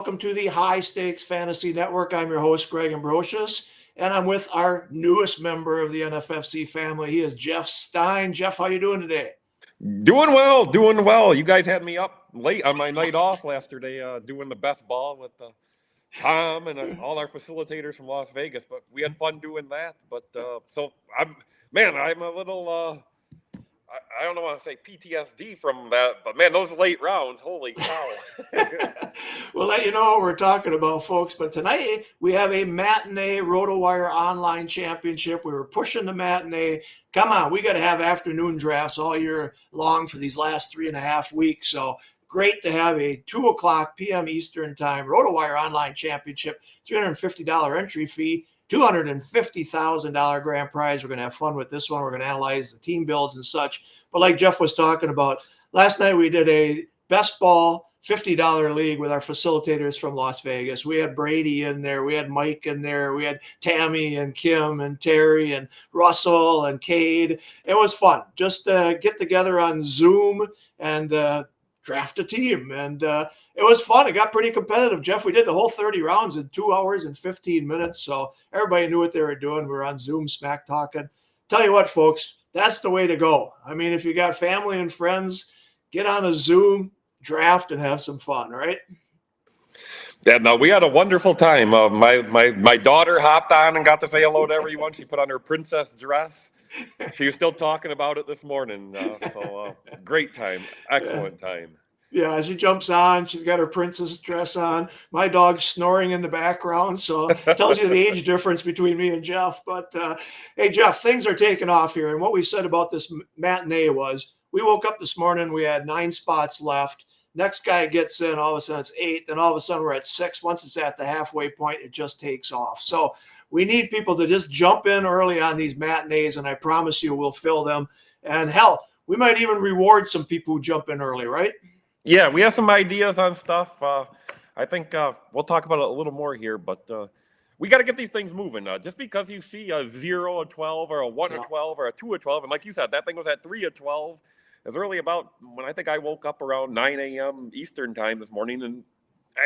welcome to the High Stakes Fantasy Network. I'm your host, Greg Ambrosius, and I'm with our newest member of the NFFC family. He is Jeff Stein. Jeff, how you doing today? Doing well, doing well. You guys had me up late on my night off yesterday, doing the best ball with Tom and all our facilitators from Las Vegas. But we had fun doing that. But so I'm a little, I don't know want to say PTSD from that, but man, those late rounds, holy cow! We'll let you know what we're talking about, folks. But tonight we have a matinee RotoWire online championship. We were pushing the matinee. Come on, we got to have afternoon drafts all year long for these last 3.5 weeks. So great to have a 2 o'clock p.m. Eastern time RotoWire online championship, $350 entry fee. $250,000 grand prize. We're going to have fun with this one. We're going to analyze the team builds and such. But like Jeff was talking about, last night we did a best ball $50 league with our facilitators from Las Vegas. We had Brady in there. We had Mike in there. We had Tammy and Kim and Terry and Russell and Cade. It was fun. Just get together on Zoom and draft a team. And it was fun. It got pretty competitive, Jeff. We did the whole 30 rounds in 2 hours and 15 minutes. So everybody knew what they were doing. We were on Zoom smack talking. Tell you what, folks, that's the way to go. I mean, if you got family and friends, get on a Zoom, draft, and have some fun, right? Yeah, no, we had a wonderful time. My daughter hopped on and got to say hello to everyone. She put on her princess dress. She was still talking about it this morning. Great time. Excellent time. Yeah, she jumps on. She's got her princess dress on. My dog's snoring in the background, so it tells you the age difference between me and Jeff. But hey, Jeff, things are taking off here. And what we said about this matinee was we woke up this morning, we had 9 spots left. Next guy gets in, all of a sudden it's 8. Then all of a sudden we're at 6. Once it's at the halfway point, it just takes off. So we need people to just jump in early on these matinees, and I promise you we'll fill them. And hell, we might even reward some people who jump in early, right? Yeah, we have some ideas on stuff. I think we'll talk about it a little more here, but we got to get these things moving. Just because you see a 0 of 12 or a 1 of 12 or a 2 of 12, and like you said, that thing was at 3 of 12 as early about when I think I woke up around 9 a.m. Eastern time this morning, and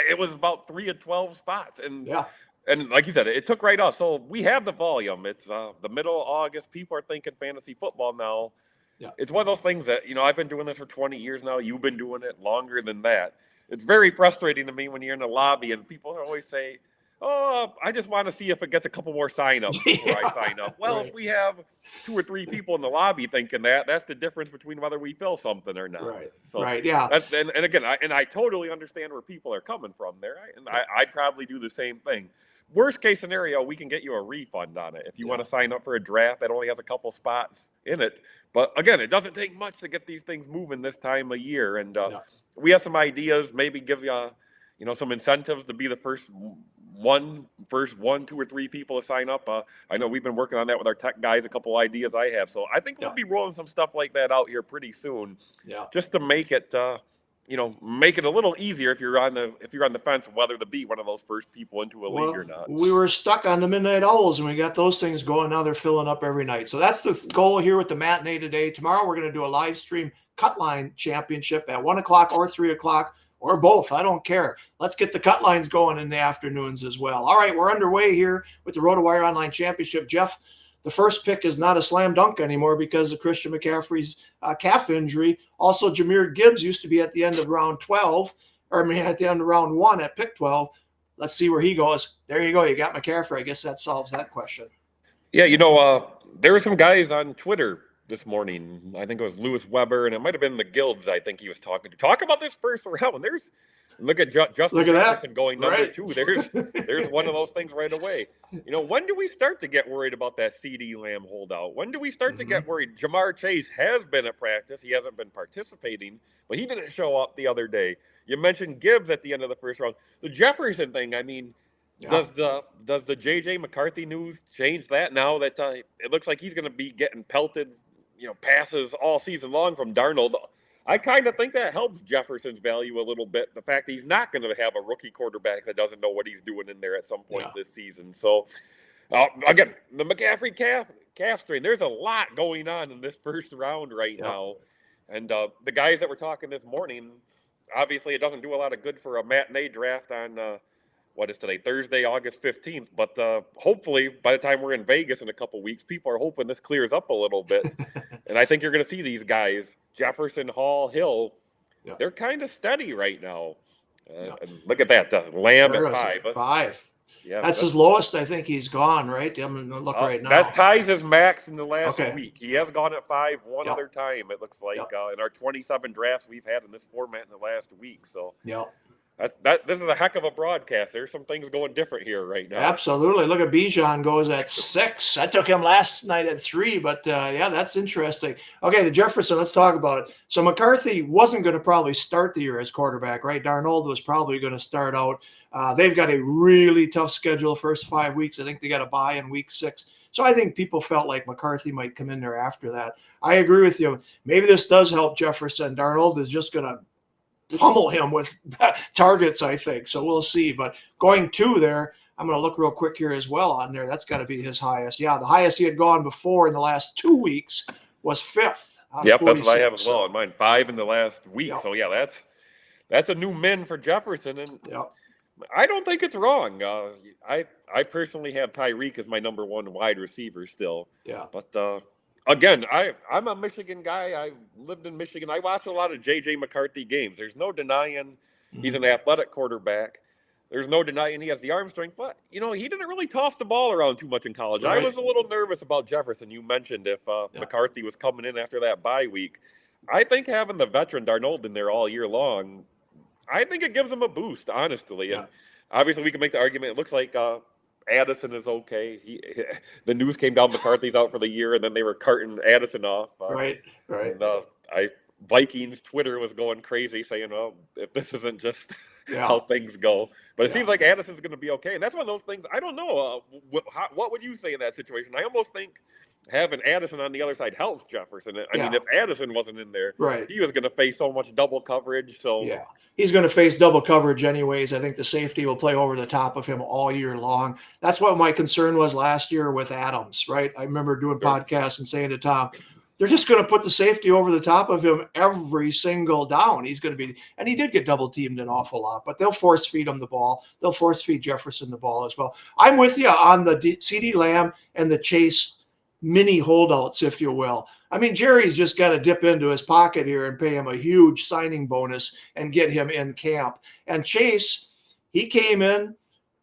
it was about 3 of 12 spots. And yeah. And like you said, it took right off. So we have the volume. It's the middle of August. People are thinking fantasy football now. Yeah. It's one of those things that, I've been doing this for 20 years now. You've been doing it longer than that. It's very frustrating to me when you're in the lobby and people always say, oh, I just want to see if it gets a couple more sign-ups before I sign up. Well, Right. If we have 2 or 3 people in the lobby thinking that, that's the difference between whether we fill something or not. Right. So Right. Yeah. and again, I totally understand where people are coming from there. I'd probably do the same thing. Worst case scenario, we can get you a refund on it if you want to sign up for a draft that only has a couple spots in it. But again, it doesn't take much to get these things moving this time of year, and we have some ideas. Maybe give you, some incentives to be the first 1, 2 or 3 people to sign up. I know we've been working on that with our tech guys. A couple ideas I have, so I think we'll be rolling some stuff like that out here pretty soon. Yeah. Just to make it. Make it a little easier if you're on the fence whether to be one of those first people into a league or not. We were stuck on the Midnight Owls, and we got those things going. Now they're filling up every night. So that's the goal here with the matinee today. Tomorrow we're going to do a live stream cut line championship at 1 o'clock or 3 o'clock or both. I don't care. Let's get the cut lines going in the afternoons as well. All right, we're underway here with the RotoWire Online Championship. Jeff, the first pick is not a slam dunk anymore because of Christian McCaffrey's calf injury. Also, Jahmyr Gibbs used to be at the end of round 12, at the end of round 1 at pick 12. Let's see where he goes. There you go. You got McCaffrey. I guess that solves that question. Yeah, there were some guys on Twitter this morning. I think it was Lewis Weber, and it might have been the Guilds I think he was talking to. Talk about this first round. Look at Justin Jefferson going number 2. There's one of those things right away. When do we start to get worried about that CeeDee Lamb holdout? When do we start to get worried? Jamar Chase has been at practice. He hasn't been participating, but he didn't show up the other day. You mentioned Gibbs at the end of the first round. The Jefferson thing, I mean, does the J.J. McCarthy news change that now that it looks like he's going to be getting pelted, passes all season long from Darnold? I kind of think that helps Jefferson's value a little bit. The fact that he's not going to have a rookie quarterback that doesn't know what he's doing in there at some point this season. So, again, the McCaffrey calf strain, there's a lot going on in this first round right now. And the guys that were talking this morning, obviously it doesn't do a lot of good for a matinee draft on what is today, Thursday, August 15th. But hopefully, by the time we're in Vegas in a couple weeks, people are hoping this clears up a little bit. And I think you're going to see these guys, Jefferson, Hall, Hill, they're kind of steady right now. And look at that, Lamb at 5. 5. Yeah, that's his lowest. I think he's gone, right? I'm going to look right now. That's ties his max in the last week. He has gone at 5 one other time, it looks like, in our 27 drafts we've had in this format in the last week. So this is a heck of a broadcast. There's some things going different here right now. Absolutely. Look at Bijan goes at 6. I took him last night at 3, but that's interesting. Okay, the Jefferson, let's talk about it. So McCarthy wasn't going to probably start the year as quarterback, right? Darnold was probably going to start out. They've got a really tough schedule first 5 weeks. I think they got a bye in week 6. So I think people felt like McCarthy might come in there after that. I agree with you. Maybe this does help Jefferson. Darnold is just going to pummel him with targets, I think. So we'll see. But going 2 there, I'm going to look real quick here as well on there. That's got to be his highest. Yeah, the highest he had gone before in the last 2 weeks was 5th. Yep, that's what I have as well in mind. 5 in the last week. Yep. So, yeah, that's a new min for Jefferson. And I don't think it's wrong. I personally have Tyreek as my number 1 wide receiver still. Yeah. But, again, I'm a Michigan guy. I lived in Michigan. I watch a lot of J.J. McCarthy games. There's no denying he's an athletic quarterback. There's no denying he has the arm strength. But, he didn't really toss the ball around too much in college. Right. I was a little nervous about Jefferson. You mentioned if McCarthy was coming in after that bye week. I think having the veteran Darnold in there all year long, I think it gives him a boost, honestly. And obviously we can make the argument. It looks like Addison is okay. The news came down McCarthy's out for the year, and then they were carting Addison off. Right. And, Vikings Twitter was going crazy saying, "Oh, if this isn't just how things go," but it seems like Addison's going to be okay. And that's one of those things. I don't know. What would you say in that situation? I almost think having Addison on the other side helps Jefferson. I mean, if Addison wasn't in there, he was going to face so much double coverage. So he's going to face double coverage anyways. I think the safety will play over the top of him all year long. That's what my concern was last year with Adams, right? I remember doing podcasts and saying to Tom, they're just going to put the safety over the top of him every single down. He's going to be, and he did get double teamed an awful lot, but they'll force feed him the ball. They'll force feed Jefferson the ball as well. I'm with you on the CeeDee Lamb and the Chase mini holdouts, if you will. I mean, Jerry's just got to dip into his pocket here and pay him a huge signing bonus and get him in camp. And Chase, he came in,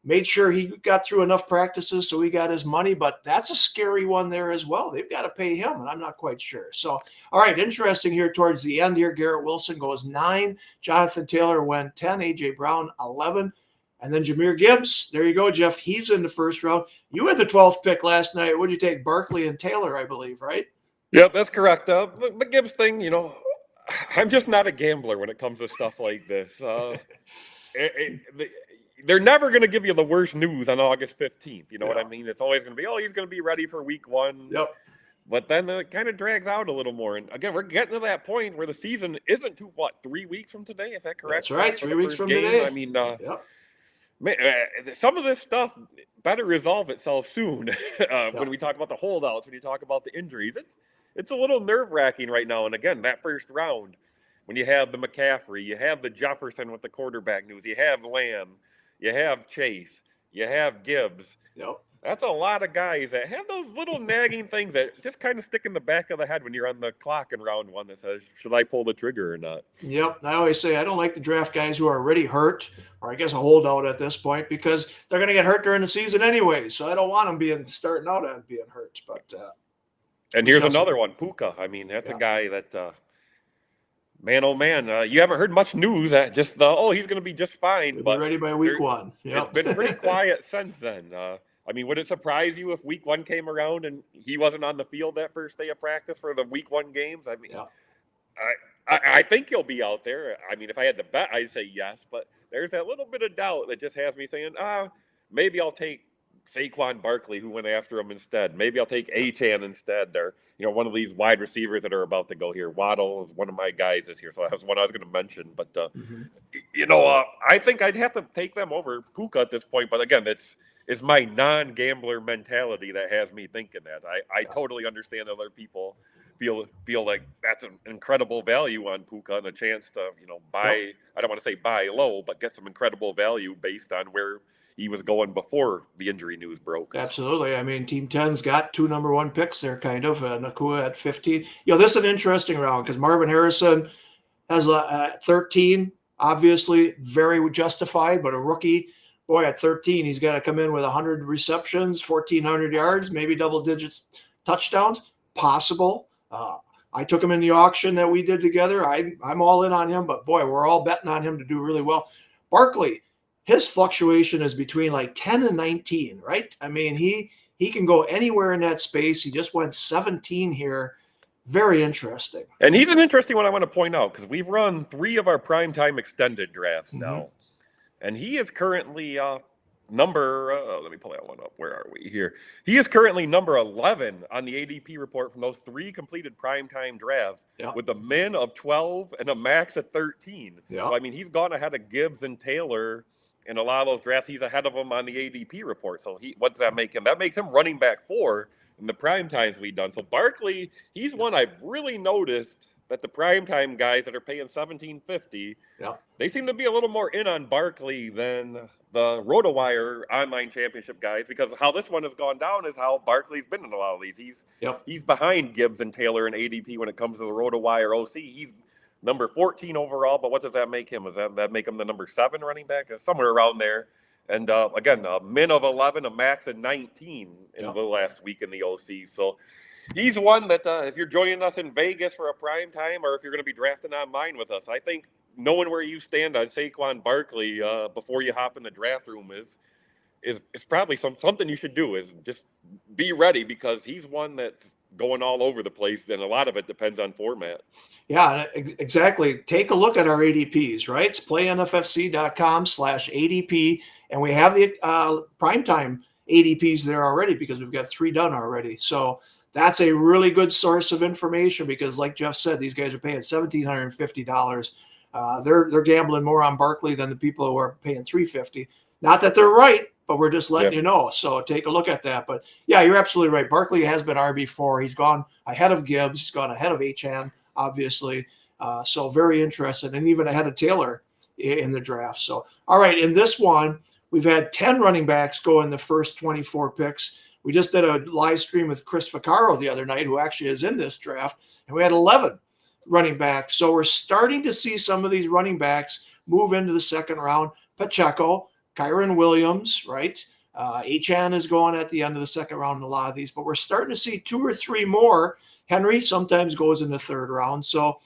made sure he got through enough practices so he got his money, but that's a scary one there as well. They've got to pay him, and I'm not quite sure. So, all right, interesting here towards the end here. Garrett Wilson goes 9. Jonathan Taylor went 10. A.J. Brown, 11. And then Jahmyr Gibbs. There you go, Jeff. He's in the first round. You had the 12th pick last night. What did you take? Barkley and Taylor, I believe, right? Yep, that's correct. The Gibbs thing, I'm just not a gambler when it comes to stuff like this. They're never going to give you the worst news on August 15th. You know what I mean? It's always going to be, he's going to be ready for week 1. Yep. But then it kind of drags out a little more. And again, we're getting to that point where the season isn't 3 weeks from today? Is that correct? That's right. 3 weeks from today. I mean, some of this stuff better resolve itself soon. When we talk about the holdouts, when you talk about the injuries, it's a little nerve-wracking right now. And again, that first round, when you have the McCaffrey, you have the Jefferson with the quarterback news, you have Lamb, you have Chase, you have Gibbs. Yep. That's a lot of guys that have those little nagging things that just kind of stick in the back of the head when you're on the clock in round 1 that says, should I pull the trigger or not? Yep. I always say I don't like to draft guys who are already hurt, or I guess a holdout at this point, because they're going to get hurt during the season anyway. So I don't want them starting out and being hurt. But and here's another one, Puka. I mean, that's a guy that man, oh man, you haven't heard much news that just he's going to be just fine. He'll but be ready by week 1. Yep. It's been pretty quiet since then. I mean, would it surprise you if week 1 came around and he wasn't on the field that first day of practice for the week 1 games? I mean, I think he'll be out there. I mean, if I had to bet, I'd say yes. But there's that little bit of doubt that just has me saying, maybe I'll take Saquon Barkley, who went after him instead. Maybe I'll take Achane instead, or one of these wide receivers that are about to go here. Waddle is one of my guys this year, so that was one I was going to mention. But I think I'd have to take them over Puka at this point. But again, it's my non-gambler mentality that has me thinking that. I totally understand other people feel like that's an incredible value on Puka and a chance to, buy. Yep. I don't want to say buy low, but get some incredible value based on where he was going before the injury news broke. Absolutely. I mean, Team 10's got 2 number 1 picks there, kind of. Nakua at 15. This is an interesting round because Marvin Harrison has 13, obviously very justified, but a rookie. Boy, at 13, he's got to come in with 100 receptions, 1,400 yards, maybe double digits touchdowns. Possible. I took him in the auction that we did together. I'm all in on him, but boy, we're all betting on him to do really well. Barkley, his fluctuation is between like 10 and 19, right? I mean, he can go anywhere in that space. He just went 17 here. Very interesting. And he's an interesting one I want to point out because we've run 3 of our primetime extended drafts now. And he is currently number, let me pull that one up. Where are we here? He is currently number 11 on the ADP report from those 3 completed primetime drafts with a min of 12 and a max of 13. So, I mean, he's gone ahead of Gibbs and Taylor in a lot of those drafts. He's ahead of them on the ADP report. So what does that make him? That makes him running back 4 in the prime times we've done. So Barkley, he's one I've really noticed that the primetime guys that are paying $17.50, they seem to be a little more in on Barkley than the RotoWire online championship guys, because how this one has gone down is how Barkley's been in a lot of these. He's behind Gibbs and Taylor and ADP when it comes to the RotoWire OC. He's number 14 overall, but what does that make him? Does that make him the number 7 running back? Somewhere around there. And again, a min of 11, a max of 19 in the last week in the OC. So he's one that if you're joining us in Vegas for a prime time, or if you're going to be drafting online with us, I think knowing where you stand on Saquon Barkley before you hop in the draft room is probably something you should do. Is just be ready, because he's one that's going all over the place, and a lot of it depends on format. Yeah, exactly. Take a look at our ADPs, right? It's playnffc.com/ADP, and we have the primetime ADPs there already because we've got 3 done already. So that's a really good source of information because, like Jeff said, these guys are paying $1,750. They're gambling more on Barkley than the people who are paying $350. Not that they're right, but we're just letting you know. So take a look at that. But yeah, you're absolutely right. Barkley has been RB4. He's gone ahead of Gibbs. He's gone ahead of Achane, obviously. So very interested, and even ahead of Taylor in the draft. So, all right, in this one, we've had 10 running backs go in the first 24 picks. We just did a live stream with Chris Vaccaro the other night, who actually is in this draft, and we had 11 running backs. So we're starting to see some of these running backs move into the second round. Pacheco, Kyron Williams, right? Achane is going at the end of the second round in a lot of these, but we're starting to see 2 or 3 more. Henry sometimes goes in the third round. So,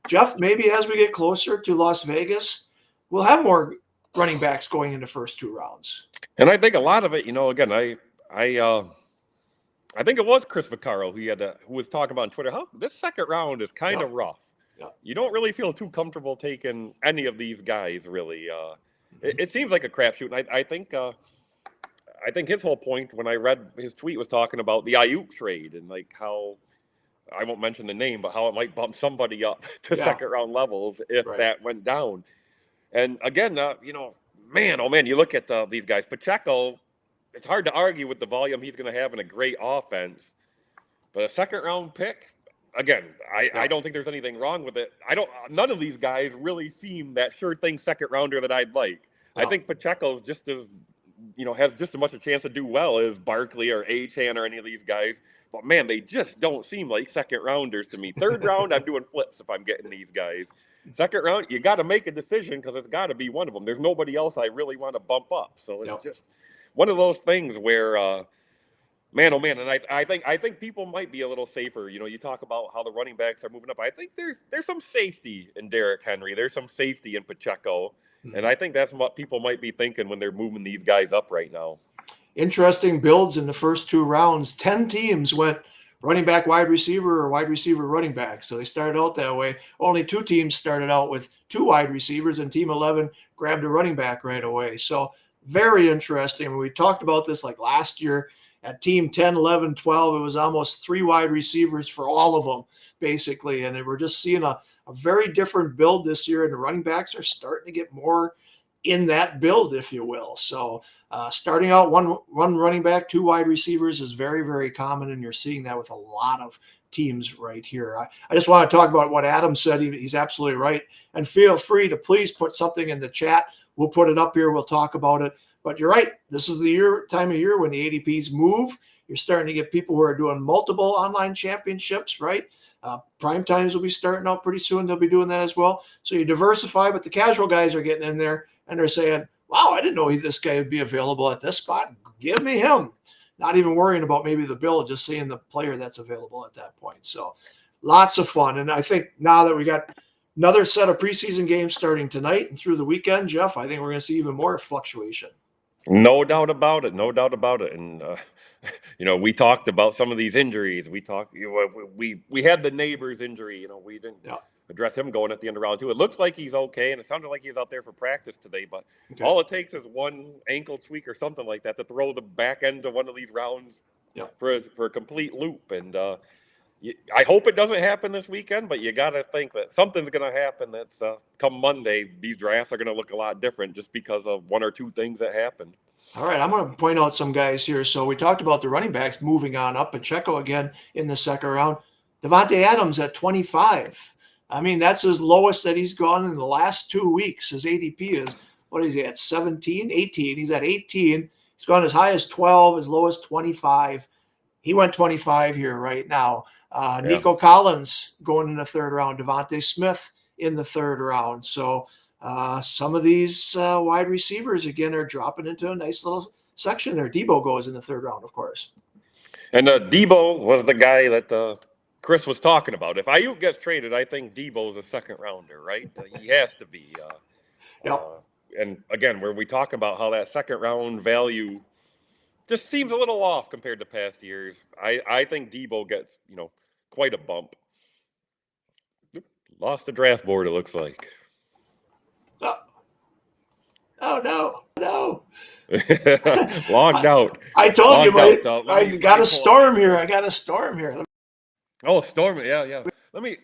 Jeff, maybe as we get closer to Las Vegas, we'll have more running backs going in the first 2 rounds. And I think a lot of it, again, I think it was Chris Vaccaro who was talking about on Twitter how this second round is kind of rough. You don't really feel too comfortable taking any of these guys, really. It seems like a crapshoot. And I think his whole point when I read his tweet was talking about the Ayuk trade and like how, I won't mention the name, but how it might bump somebody up to second round levels if that went down. And again, man, oh man, you look at these guys. Pacheco, it's hard to argue with the volume he's going to have in a great offense. But a second round pick, again, I don't think there's anything wrong with it. None of these guys really seem that sure thing second rounder that I'd like. I think Pacheco's just as, has just as much a chance to do well as Barkley or Achane or any of these guys. But man, they just don't seem like second rounders to me. Third round, I'm doing flips if I'm getting these guys. Second round, you got to make a decision because it's got to be one of them. There's nobody else I really want to bump up. So it's just one of those things where, man, oh man, and I think people might be a little safer. You talk about how the running backs are moving up. I think there's some safety in Derrick Henry. There's some safety in Pacheco. And I think that's what people might be thinking when they're moving these guys up right now. Interesting builds in the first 2 rounds. 10 teams went running back, wide receiver, or wide receiver, running back. So they started out that way. Only 2 teams started out with 2 wide receivers, and team 11 grabbed a running back right away. So very interesting. We talked about this like last year at team 10, 11, 12. It was almost 3 wide receivers for all of them, basically. And we're just seeing a very different build this year, and the running backs are starting to get more in that build, if you will. So starting out one running back, 2 wide receivers is very, very common, and you're seeing that with a lot of teams right here. I just want to talk about what Adam said. He's absolutely right. And feel free to please put something in the chat. We'll put it up here. We'll talk about it. But you're right. This is the time of year when the ADPs move. You're starting to get people who are doing multiple online championships, right? Prime times will be starting out pretty soon. They'll be doing that as well. So you diversify, but the casual guys are getting in there and they're saying, wow, I didn't know this guy would be available at this spot. Give me him. Not even worrying about maybe the bill, just seeing the player that's available at that point. So lots of fun. And I think now that we got another set of preseason games starting tonight and through the weekend, Jeff, I think we're going to see even more fluctuation. No doubt about it. No doubt about it. And, we talked about some of these injuries. We talked, we had the neighbor's injury. We didn't address him going at the end of round 2. It looks like he's okay, and it sounded like he's out there for practice today. But all it takes is one ankle tweak or something like that to throw the back end of one of these rounds for a complete loop. And I hope it doesn't happen this weekend, but you got to think that something's going to happen. That's come Monday, these drafts are going to look a lot different just because of one or two things that happened. All right, I'm going to point out some guys here. So we talked about the running backs moving on up. Pacheco again in the second round. Davante Adams at 25. I mean, that's his lowest that he's gone in the last 2 weeks. His ADP is, what is he at, 17, 18? He's at 18. He's gone as high as 12, as low as 25. He went 25 here right now. Nico Collins going in the third round. Devontae Smith in the third round. So some of these wide receivers, again, are dropping into a nice little section there. Debo goes in the third round, of course. And Debo was the guy that Chris was talking about. If Ayuk gets traded, I think Debo's a second rounder, right? He has to be. And again, where we talk about how that second round value just seems a little off compared to past years, I think Debo gets, quite a bump. Lost the draft board, it looks like. Oh no. Logged out. I told you, I got a storm here. Oh, storm! Yeah. Let me.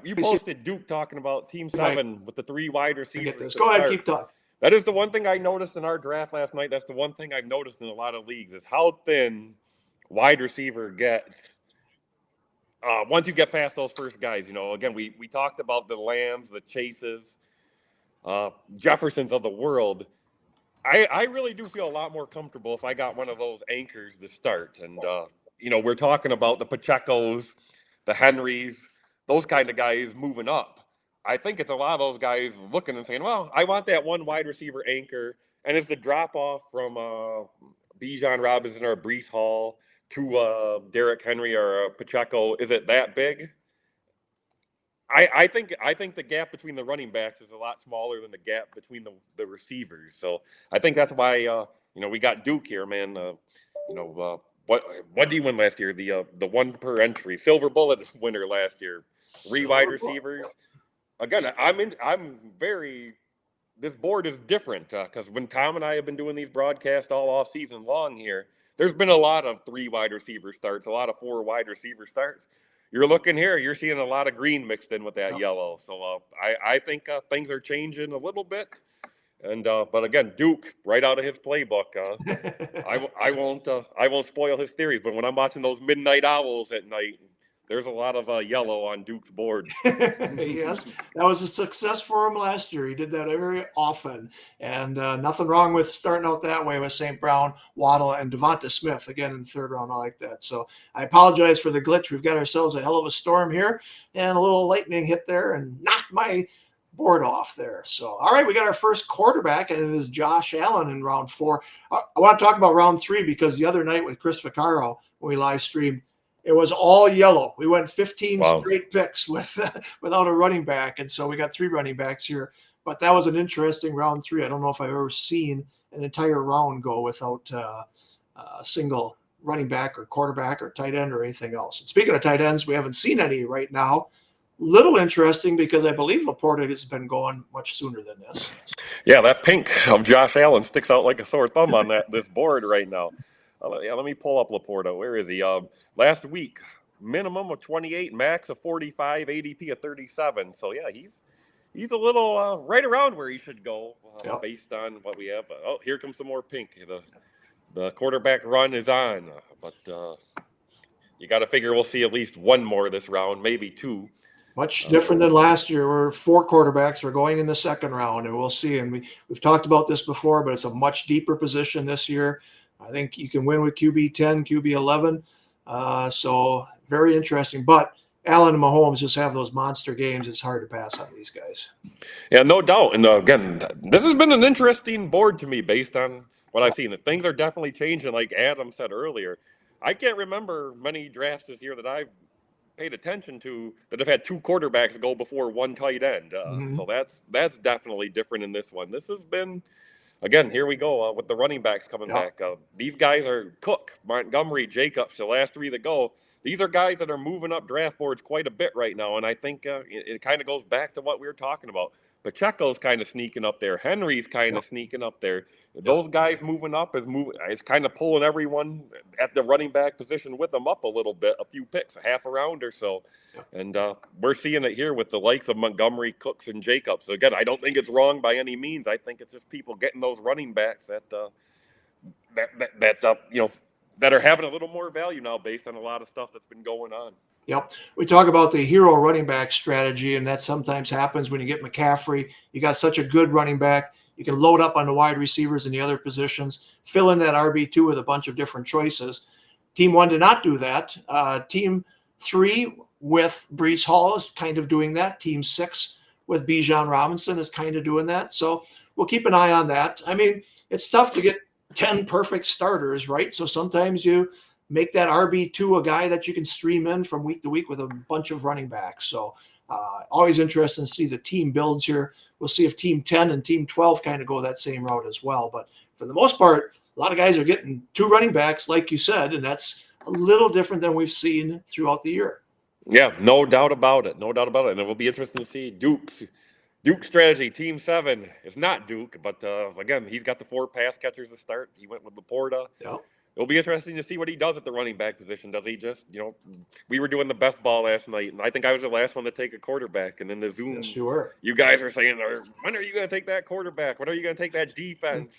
You posted Duke talking about Team 7 with the 3 wide receivers. Go ahead, keep talking. That is the one thing I noticed in our draft last night. That's the one thing I've noticed in a lot of leagues is how thin wide receiver gets. Once you get past those first guys, again, we talked about the Lambs, the Chases, Jeffersons of the world. I really do feel a lot more comfortable if I got one of those anchors to start. And, we're talking about the Pachecos, the Henrys, those kind of guys moving up. I think it's a lot of those guys looking and saying, well, I want that one wide receiver anchor. And it's the drop off from Bijan Robinson or Breece Hall to Derrick Henry or Pacheco. Is it that big? I think the gap between the running backs is a lot smaller than the gap between the receivers. So I think that's why we got Duke here, man. What did he win last year? The one per entry silver bullet winner last year. 3 wide receivers. Again, this board is different because when Tom and I have been doing these broadcasts all off season long here, there's been a lot of 3 wide receiver starts, a lot of 4 wide receiver starts. You're looking here, you're seeing a lot of green mixed in with that yellow. So I think things are changing a little bit. And but again, Duke, right out of his playbook. I won't spoil his theories, but when I'm watching those midnight owls at night, there's a lot of yellow on Duke's board. Yes, that was a success for him last year. He did that very often, and nothing wrong with starting out that way with St. Brown, Waddle, and Devonta Smith again in the third round. I like that. So I apologize for the glitch. We've got ourselves a hell of a storm here, and a little lightning hit there and knocked my board off there. So, all right, we got our first quarterback, and it is Josh Allen in round 4. I want to talk about round 3 because the other night with Chris Vaccaro, when we live streamed, it was all yellow. We went 15 straight picks without a running back, and so we got 3 running backs here. But that was an interesting round 3. I don't know if I've ever seen an entire round go without a single running back or quarterback or tight end or anything else. And speaking of tight ends, we haven't seen any right now. Little interesting because I believe Laporta has been going much sooner than this. Yeah, that pink of Josh Allen sticks out like a sore thumb on this board right now. Let me pull up Laporta. Where is he? Last week, minimum of 28, max of 45, ADP of 37. So yeah, he's a little right around where he should go based on what we have. Oh, here comes some more pink. The quarterback run is on, but you got to figure we'll see at least one more this round, maybe two. Much different than last year, where 4 quarterbacks were going in the second round, and we'll see. And we've talked about this before, but it's a much deeper position this year. I think you can win with QB 10, QB 11. So very interesting. But Allen and Mahomes just have those monster games. It's hard to pass on these guys. Yeah, no doubt. And again, this has been an interesting board to me based on what I've seen. Things are definitely changing, like Adam said earlier. I can't remember many drafts this year that I've paid attention to that have had 2 quarterbacks go before 1 tight end. So that's definitely different in this one. This has been, again, here we go with the running backs coming back. These guys are Cook, Montgomery, Jacobs, the last 3 that go. These are guys that are moving up draft boards quite a bit right now, and I think it kind of goes back to what we were talking about. Pacheco's kind of sneaking up there. Henry's kind of sneaking up there. Those guys moving up is kind of pulling everyone at the running back position with them up a little bit, a few picks, a half a round or so. And we're seeing it here with the likes of Montgomery, Cooks, and Jacobs. So again, I don't think it's wrong by any means. I think it's just people getting those running backs that are having a little more value now based on a lot of stuff that's been going on. Yep. We talk about the hero running back strategy, and that sometimes happens when you get McCaffrey. You got such a good running back. You can load up on the wide receivers in the other positions, fill in that RB2 with a bunch of different choices. Team 1 did not do that. Team 3 with Breece Hall is kind of doing that. Team 6 with Bijan Robinson is kind of doing that. So we'll keep an eye on that. I mean, it's tough to get 10 perfect starters, right? So sometimes you make that RB2 a guy that you can stream in from week to week with a bunch of running backs. So always interesting to see the team builds here. We'll see if Team 10 and Team 12 kind of go that same route as well. But for the most part, a lot of guys are getting 2 running backs, like you said, and that's a little different than we've seen throughout the year. Yeah, no doubt about it. No doubt about it. And it will be interesting to see Duke's strategy. Team 7 is not Duke, but again, he's got the 4 pass catchers to start. He went with Laporta. Yep. It'll be interesting to see what he does at the running back position. Does he just, we were doing the best ball last night, and I think I was the last one to take a quarterback. And in the Zoom, yes, you were. You guys were saying, when are you going to take that quarterback? When are you going to take that defense?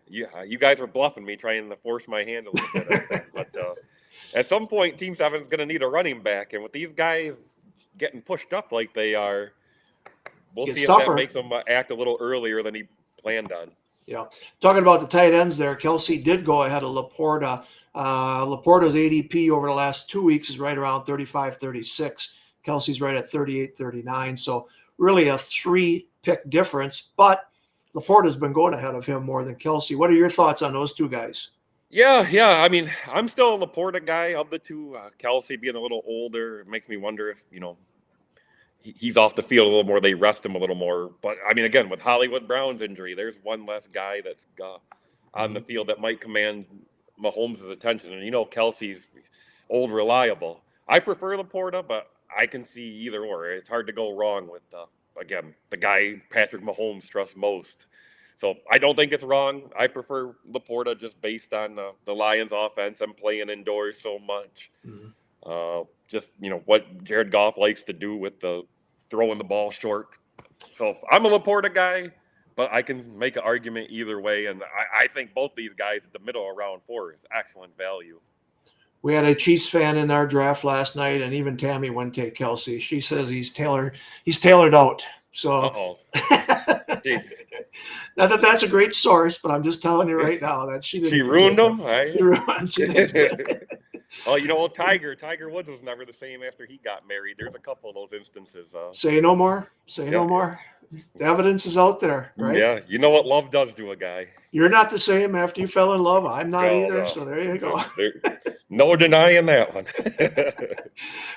You guys were bluffing me, trying to force my hand a little bit. I think. But at some point, Team 7 is going to need a running back. And with these guys getting pushed up like they are, we'll see if that makes them act a little earlier than he planned on. Yeah. Talking about the tight ends there, Kelsey did go ahead of Laporta. Laporta's ADP over the last 2 weeks is right around 35, 36. Kelsey's right at 38, 39. So really a 3-pick difference, but Laporta's been going ahead of him more than Kelsey. What are your thoughts on those 2 guys? Yeah. I mean, I'm still a Laporta guy of the 2. Kelsey being a little older, it makes me wonder if, he's off the field a little more. They rest him a little more. But, I mean, again, with Hollywood Brown's injury, there's one less guy that's on the field that might command Mahomes' attention. And, Kelsey's old, reliable. I prefer Laporta, but I can see either or. It's hard to go wrong with, again, the guy Patrick Mahomes trusts most. So I don't think it's wrong. I prefer Laporta just based on the Lions' offense and playing indoors so much. Just, what Jared Goff likes to do with the throwing the ball short. So I'm a Laporta guy, but I can make an argument either way. And I think both these guys at the middle of round 4 is excellent value. We had a Chiefs fan in our draft last night, and even Tammy wouldn't take Kelsey. She says he's tailored out. So not that that's a great source, but I'm just telling you right now that she didn't. She ruined him. Oh, Tiger Woods was never the same after he got married. There's a couple of those instances. Say no more. No more. The evidence is out there, right? Yeah, you know what love does to a guy. You're not the same after you fell in love. I'm not either. No. So there you go. No denying that one.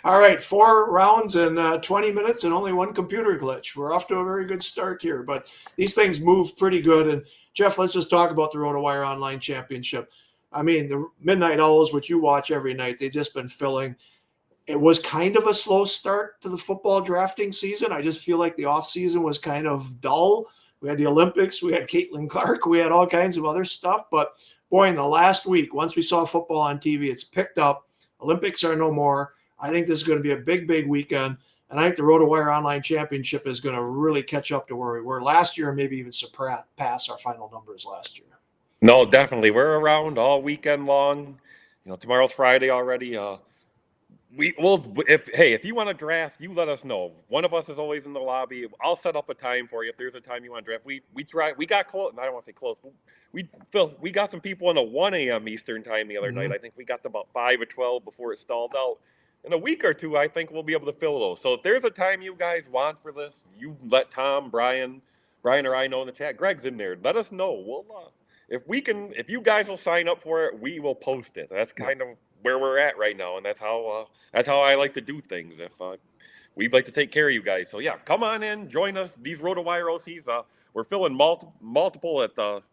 All right, 4 rounds and 20 minutes and only 1 computer glitch. We're off to a very good start here, but these things move pretty good. And Jeff, let's just talk about the RotoWire Online Championship. I mean, the Midnight Owls, which you watch every night, they've just been filling. It was kind of a slow start to the football drafting season. I just feel like the offseason was kind of dull. We had the Olympics. We had Caitlin Clark. We had all kinds of other stuff. But, boy, in the last week, once we saw football on TV, it's picked up. Olympics are no more. I think this is going to be a big, big weekend. And I think the RotoWire Online Championship is going to really catch up to where we were last year and maybe even surpass our final numbers last year. No, definitely. We're around all weekend long. tomorrow's Friday already. If you want to draft, you let us know. One of us is always in the lobby. I'll set up a time for you if there's a time you want to draft. We got close. I don't want to say close. But we got some people on a 1 a.m. Eastern time the other night. I think we got to about 5 or 12 before it stalled out. In a week or two, I think we'll be able to fill those. So if there's a time you guys want for this, you let Tom, Brian or I know in the chat. Greg's in there. Let us know. We'll if you guys will sign up for it, we will post it. That's kind of where we're at right now, and that's how I like to do things. We'd like to take care of you guys. So yeah, come on in, join us. These RotoWire OCs, we're filling multiple at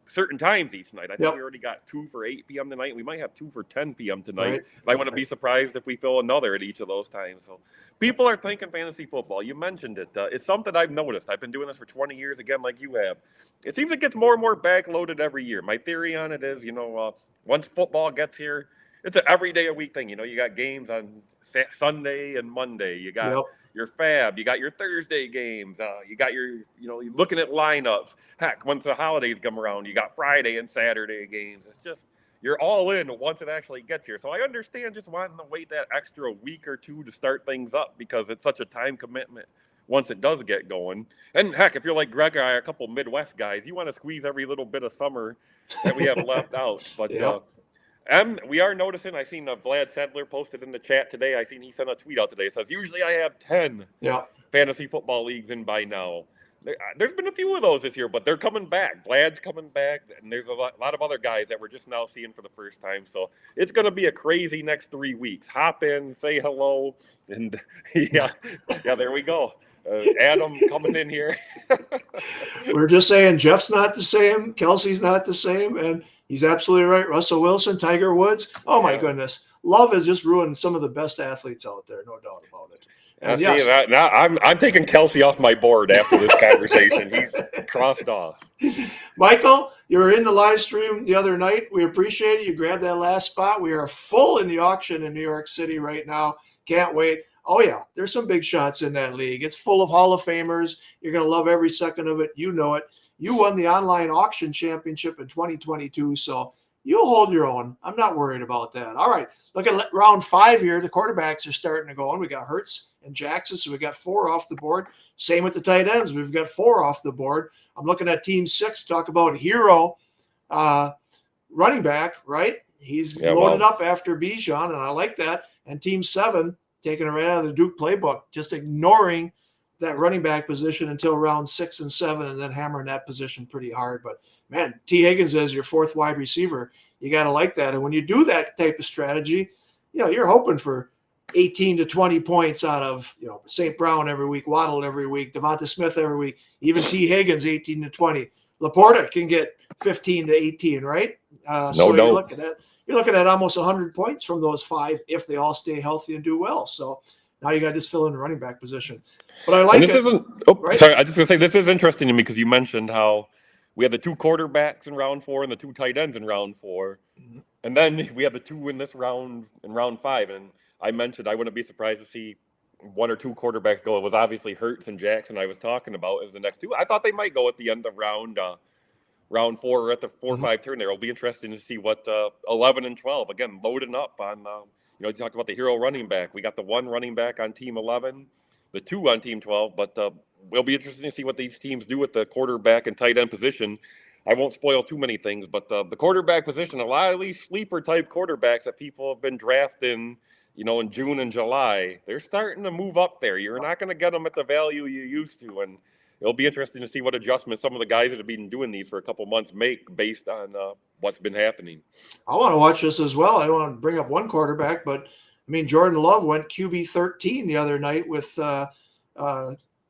certain times each night. I think we already got 2 for 8 p.m. tonight. We might have 2 for 10 p.m. tonight. I wouldn't be surprised if we fill another at each of those times. So people are thinking fantasy football. You mentioned it. It's something I've noticed. I've been doing this for 20 years, again, like you have. It seems it gets more and more backloaded every year. My theory on it is, once football gets here, it's an every day a week thing. You got games on Sunday and Monday. You got your fab. You got your Thursday games. You got you're looking at lineups. Heck, once the holidays come around, you got Friday and Saturday games. It's just, you're all in once it actually gets here. So I understand just wanting to wait that extra week or two to start things up because it's such a time commitment once it does get going. And heck, if you're like Greg or I, a couple Midwest guys, you want to squeeze every little bit of summer that we have left out. But we are noticing, I seen Vlad Sedler posted in the chat today. I seen he sent a tweet out today. It says, usually I have 10 fantasy football leagues in by now. There's been a few of those this year, but they're coming back. Vlad's coming back, and there's a lot of other guys that we're just now seeing for the first time. So it's going to be a crazy next 3 weeks. Hop in, say hello, and there we go. Adam coming in here. We're just saying Jeff's not the same, Kelsey's not the same, and he's absolutely right. Russell Wilson, Tiger Woods. Oh my goodness, Love has just ruined some of the best athletes out there, no doubt about it. And now I'm taking Kelsey off my board after this conversation. He's crossed off. Michael, you were in the live stream the other night. We appreciate it. You grabbed that last spot. We are full in the auction in New York City right now. Can't wait. Oh, yeah, there's some big shots in that league. It's full of Hall of Famers. You're going to love every second of it. You know it. You won the online auction championship in 2022, so you'll hold your own. I'm not worried about that. All right, look at round 5 here. The quarterbacks are starting to go on. We got Hurts and Jackson, so we got 4 off the board. Same with the tight ends. We've got 4 off the board. I'm looking at Team 6, talk about hero running back, right? He's loaded up after Bijan, and I like that. And Team 7, taking it right out of the Duke playbook, just ignoring that running back position until round 6 and 7, and then hammering that position pretty hard. But man, T. Higgins as your 4th wide receiver, you got to like that. And when you do that type of strategy, you're hoping for 18 to 20 points out of St. Brown every week, Waddle every week, Devonta Smith every week, even T. Higgins 18 to 20. Laporta can get 15 to 18, right? You're looking at almost 100 points from those 5 if they all stay healthy and do well. So now you got to just fill in the running back position. But I like it. Sorry, I just going to say this is interesting to me because you mentioned how we had the 2 quarterbacks in round 4 and the 2 tight ends in round 4. Mm-hmm. And then we have the 2 in this round in round 5. And I mentioned I wouldn't be surprised to see 1 or 2 quarterbacks go. It was obviously Hurts and Jackson I was talking about as the next 2. I thought they might go at the end of round 4 or at the 4 or 5 turn there. It'll be interesting to see what 11 and 12, again, loading up on, you talked about the hero running back. We got the 1 running back on team 11, the 2 on team 12, but it'll be interesting to see what these teams do with the quarterback and tight end position. I won't spoil too many things, but the quarterback position, a lot of these sleeper type quarterbacks that people have been drafting, in June and July, they're starting to move up there. You're not going to get them at the value you used to, and it'll be interesting to see what adjustments some of the guys that have been doing these for a couple months make based on what's been happening. I want to watch this as well. I don't want to bring up one quarterback, but Jordan Love went QB 13 the other night with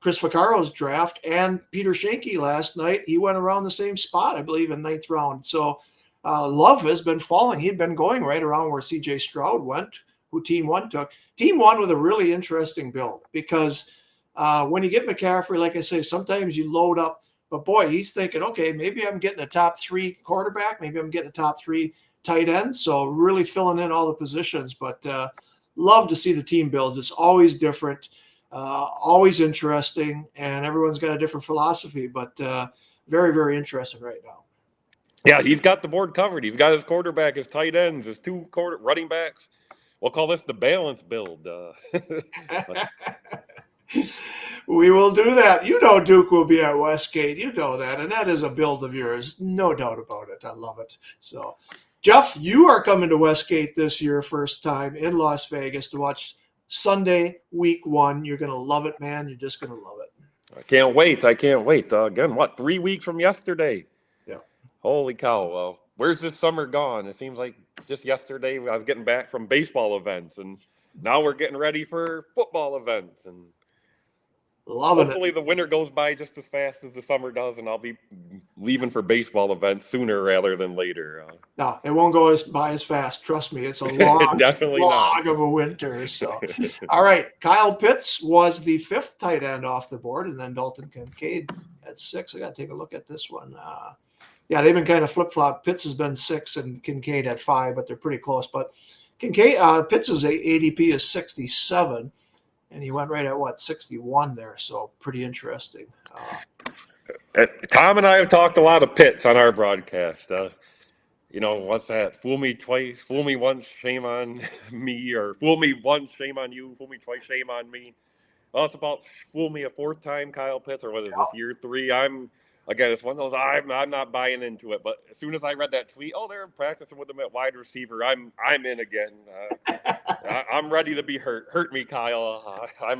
Chris Vaccaro's draft, and Peter Schenke last night. He went around the same spot, I believe, in 9th round. So Love has been falling. He'd been going right around where C.J. Stroud went, who Team 1 took. Team 1 with a really interesting build because when you get McCaffrey, like I say, sometimes you load up. But, boy, he's thinking, okay, maybe I'm getting a top 3 quarterback. Maybe I'm getting a top 3 tight end. So really filling in all the positions. But love to see the team builds. It's always different, always interesting, and everyone's got a different philosophy. But very, very interesting right now. Yeah, he's got the board covered. He's got his quarterback, his tight ends, his two running backs. We'll call this the balance build. We will do that. You know Duke will be at Westgate. You know that, and that is a build of yours. No doubt about it. I love it. So, Jeff, you are coming to Westgate this year, first time in Las Vegas to watch Sunday, week 1. You're going to love it, man. You're just going to love it. I can't wait. Again, 3 weeks from yesterday? Yeah. Holy cow. Where's this summer gone? It seems like just yesterday I was getting back from baseball events, and now we're getting ready for football events. And hopefully the winter goes by just as fast as the summer does, and I'll be leaving for baseball events sooner rather than later. No, it won't go by as fast. Trust me, it's a long, definitely log of a winter. So, all right, Kyle Pitts was the 5th tight end off the board, and then Dalton Kincaid at 6. I got to take a look at this one. Yeah, they've been kind of flip-flop. Pitts has been 6 and Kincaid at 5, but they're pretty close. But Kincaid, Pitts' ADP is 67, and he went right at 61 there. So pretty interesting. Tom and I have talked a lot of Pitts on our broadcast. What's that? Fool me twice, fool me once, shame on me, or fool me once, shame on you, fool me twice, shame on me. Well, it's about fool me a 4th time, Kyle Pitts, or what is this, year 3? Again, it's one of those, I'm not buying into it. But as soon as I read that tweet, they're practicing with him at wide receiver, I'm in again. I'm ready to be hurt. Hurt me, Kyle. I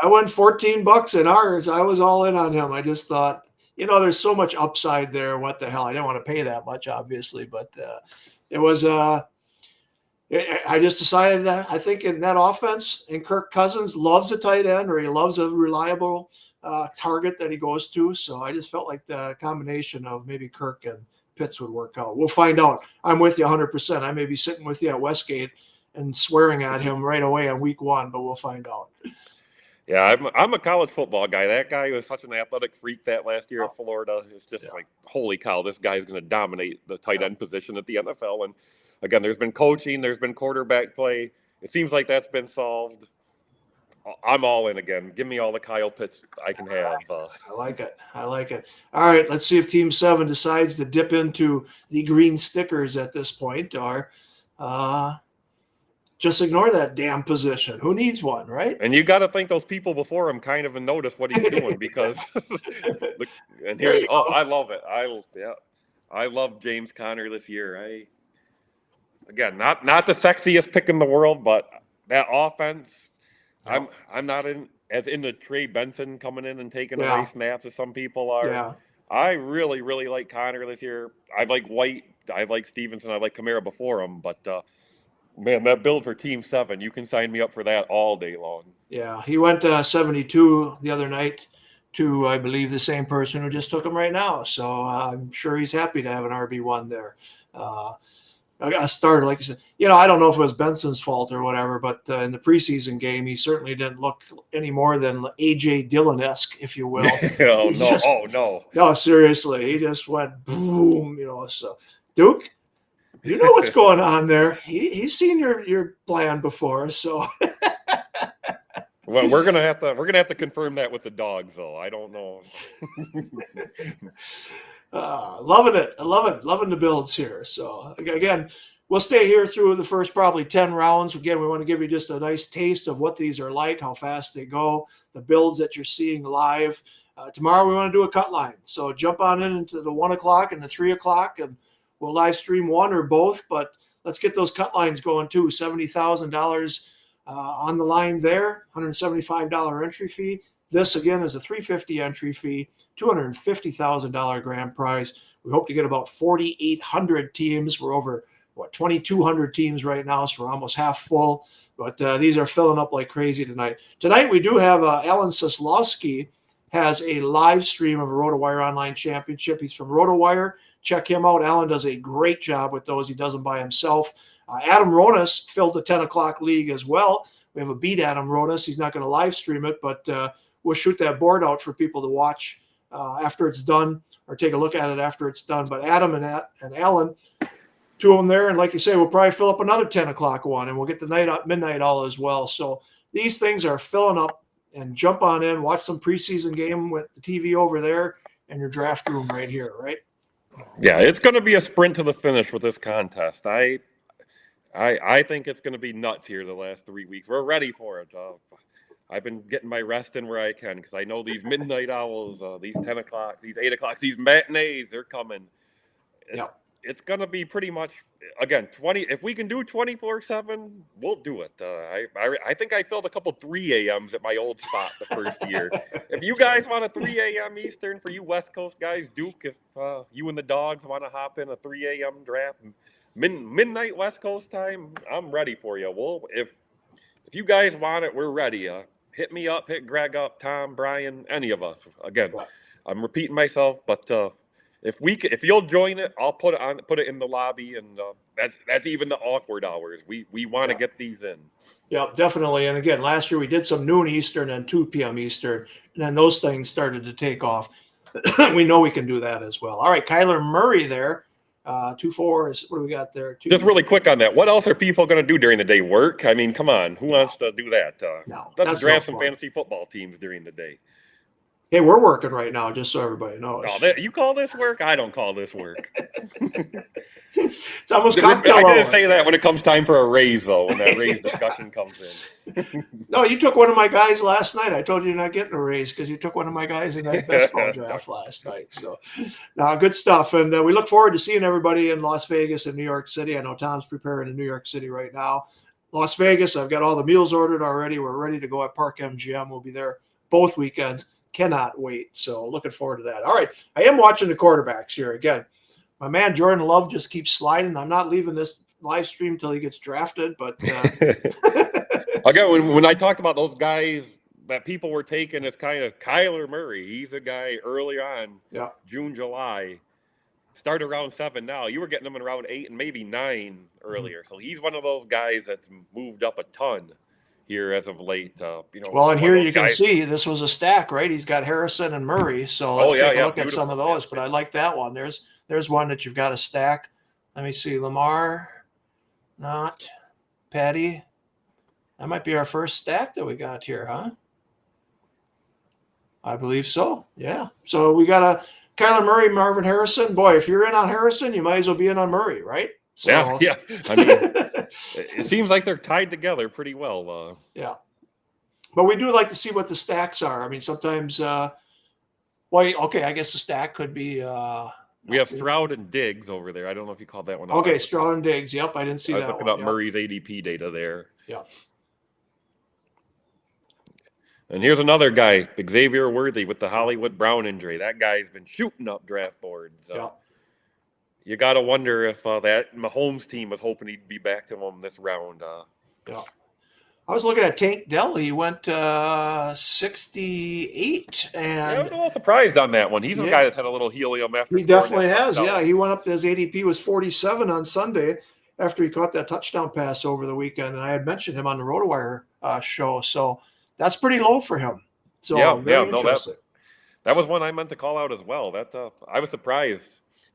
won $14 in ours. I was all in on him. I just thought, there's so much upside there. What the hell? I didn't want to pay that much, obviously, but it was. I just decided that I think in that offense, and Kirk Cousins loves a tight end, or he loves a reliable target that he goes to. So I just felt like the combination of maybe Kirk and Pitts would work out. We'll find out. I'm with you 100%. I may be sitting with you at Westgate and swearing at him right away on week 1, but we'll find out. Yeah, I'm a college football guy. That guy was such an athletic freak that last year at Florida. It's just like, holy cow, this guy's going to dominate the tight end position at the NFL. And again, there's been coaching, there's been quarterback play. It seems like that's been solved. I'm all in again. Give me all the Kyle Pitts I can have. I like it. All right, let's see if Team 7 decides to dip into the green stickers at this point, or just ignore that damn position. Who needs one, right? And you got to think those people before him kind of noticed what he's doing because. And here, I love it. I love James Conner this year. Again, not the sexiest pick in the world, but that offense. I'm not as into Trey Benson coming in and taking away snaps as some people are. Yeah. I really, really like Conner this year. I like White. I like Stevenson. I like Kamara before him. But, man, that build for Team 7, you can sign me up for that all day long. Yeah, he went 72 the other night to, I believe, the same person who just took him right now. So I'm sure he's happy to have an RB1 there. I got started, like you said. I don't know if it was Benson's fault or whatever, but in the preseason game, he certainly didn't look any more than A.J. Dillon-esque, if you will. No. No, seriously. He just went boom, So, Duke, you know what's going on there. He's seen your plan before, so. Well, we're gonna have to confirm that with the dogs, though. I don't know. Loving it. I love it. Loving the builds here. So again, we'll stay here through the first probably 10 rounds. Again, we want to give you just a nice taste of what these are like, how fast they go, the builds that you're seeing live. Tomorrow we want to do a cut line. So jump on into the 1 o'clock and the 3 o'clock, and we'll live stream one or both. But let's get those cut lines going too. $70,000 on the line there, $175 entry fee. This again is a $350 entry fee, $250,000 grand prize. We hope to get about 4,800 teams. We're over 2,200 teams right now, so we're almost half full. But these are filling up like crazy tonight. Tonight we do have Alan Seslowski has a live stream of a RotoWire Online Championship. He's from RotoWire. Check him out. Alan does a great job with those. He does them by himself. Adam Ronas filled the 10 o'clock league as well. We have a beat Adam Ronas. He's not going to live stream it, but we'll shoot that board out for people to watch after it's done, or take a look at it after it's done. But Adam and Alan, two of them there. And like you say, we'll probably fill up another 10 o'clock one, and we'll get the midnight all as well. So these things are filling up, and jump on in, watch some preseason game with the TV over there and your draft room right here, right? Yeah, it's going to be a sprint to the finish with this contest. I think it's going to be nuts here the last 3 weeks. We're ready for it. I've been getting my rest in where I can because I know these midnight owls, these 10 o'clock, these 8 o'clock, these matinees, they're coming. It's going to be pretty much, again, 20. If we can do 24/7, we'll do it. I think I filled a couple 3 a.m.s at my old spot the first year. If you guys want a 3 a.m. Eastern for you West Coast guys, Duke, if you and the dogs want to hop in a 3 a.m. draft, midnight West Coast time, I'm ready for you. Well, if you guys want it, we're ready. Hit me up, hit Greg up, Tom, Brian, any of us. Again, I'm repeating myself, but if you'll join it, I'll put it in the lobby, and that's even the awkward hours. We want to get these in. Yeah, definitely. And again, last year we did some noon Eastern and 2 p.m. Eastern, and then those things started to take off. We know we can do that as well. All right, Kyler Murray there. 2-4 is what do we got there? Just really quick on that. What else are people going to do during the day? Work? I mean, come on. Who wants to do that? Let's draft some fantasy football teams during the day. Hey, we're working right now, just so everybody knows. Oh, you call this work? I don't call this work. It's almost cocktail hour. I didn't say that when it comes time for a raise, though, when that raise discussion comes in. No, you took one of my guys last night. I told you you're not getting a raise because you took one of my guys in that best ball draft last night. So, good stuff. And we look forward to seeing everybody in Las Vegas and New York City. I know Tom's preparing in New York City right now. Las Vegas, I've got all the meals ordered already. We're ready to go at Park MGM. We'll be there both weekends. Cannot wait. So looking forward to that. All right. I am watching the quarterbacks here again. My man Jordan Love just keeps sliding. I'm not leaving this live stream until he gets drafted. But again, when I talked about those guys that people were taking as kind of Kyler Murray, he's a guy early on, June, July, started around 7 now. You were getting him in around 8 and maybe 9 earlier. So he's one of those guys that's moved up a ton here as of late. Well, and here you can see this was a stack, right? He's got Harrison and Murray. So let's take a look at some of those. But I like that one. There's one that you've got a stack. Let me see. Lamar, not Patty. That might be our first stack that we got here, huh? I believe so. Yeah. So we got a Kyler Murray, Marvin Harrison. Boy, if you're in on Harrison, you might as well be in on Murray, right? So, yeah. I mean, it seems like they're tied together pretty well. Yeah. But we do like to see what the stacks are. I mean, sometimes, I guess the stack could be. We have Stroud and Diggs over there. I don't know if you called that one out. Okay, Stroud and Diggs. Yep, I didn't see that one. I was looking up Murray's ADP data there. Yeah. And here's another guy, Xavier Worthy, with the Hollywood Brown injury. That guy's been shooting up draft boards. You got to wonder if that Mahomes team was hoping he'd be back to him this round. I was looking at Tank Dell. He went 68. And I was a little surprised on that one. He's a guy that's had a little helium after. He definitely has. Yeah, he went up to his ADP was 47 on Sunday after he caught that touchdown pass over the weekend. And I had mentioned him on the RotoWire show. So that's pretty low for him. So very interesting. That was one I meant to call out as well. That I was surprised.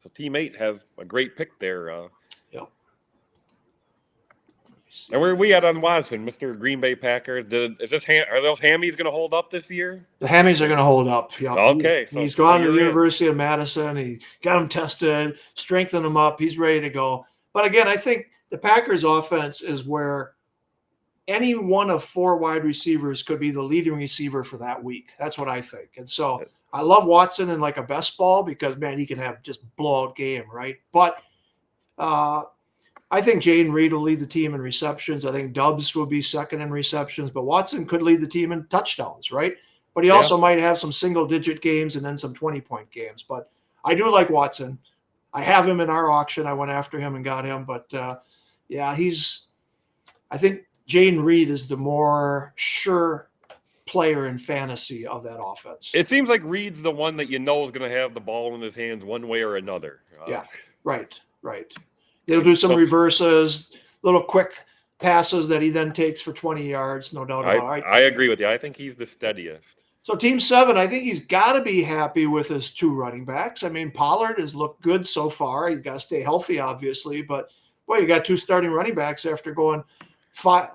So Team 8 has a great pick there. And where are we at on Watson, Mr. Green Bay Packers? Are those hammies going to hold up this year? The hammies are going to hold up. Yeah. Okay. He's gone to the University of Madison. He got him tested, strengthened him up. He's ready to go. But again, I think the Packers offense is where any one of 4 wide receivers could be the leading receiver for that week. That's what I think. And so I love Watson in like a best ball because, man, he can have just blowout game, right? But I think Jayden Reed will lead the team in receptions. I think Dubs will be second in receptions, but Watson could lead the team in touchdowns, right? But he also might have some single-digit games and then some 20-point games. But I do like Watson. I have him in our auction. I went after him and got him. But, I think Jayden Reed is the more sure player in fantasy of that offense. It seems like Reed's the one that you know is going to have the ball in his hands one way or another. Right. They'll do some reverses, little quick passes that he then takes for 20 yards, no doubt about it. I agree with you. I think he's the steadiest. So Team 7, I think he's got to be happy with his 2 running backs. I mean, Pollard has looked good so far. He's got to stay healthy, obviously. But, boy, you got 2 starting running backs after going 5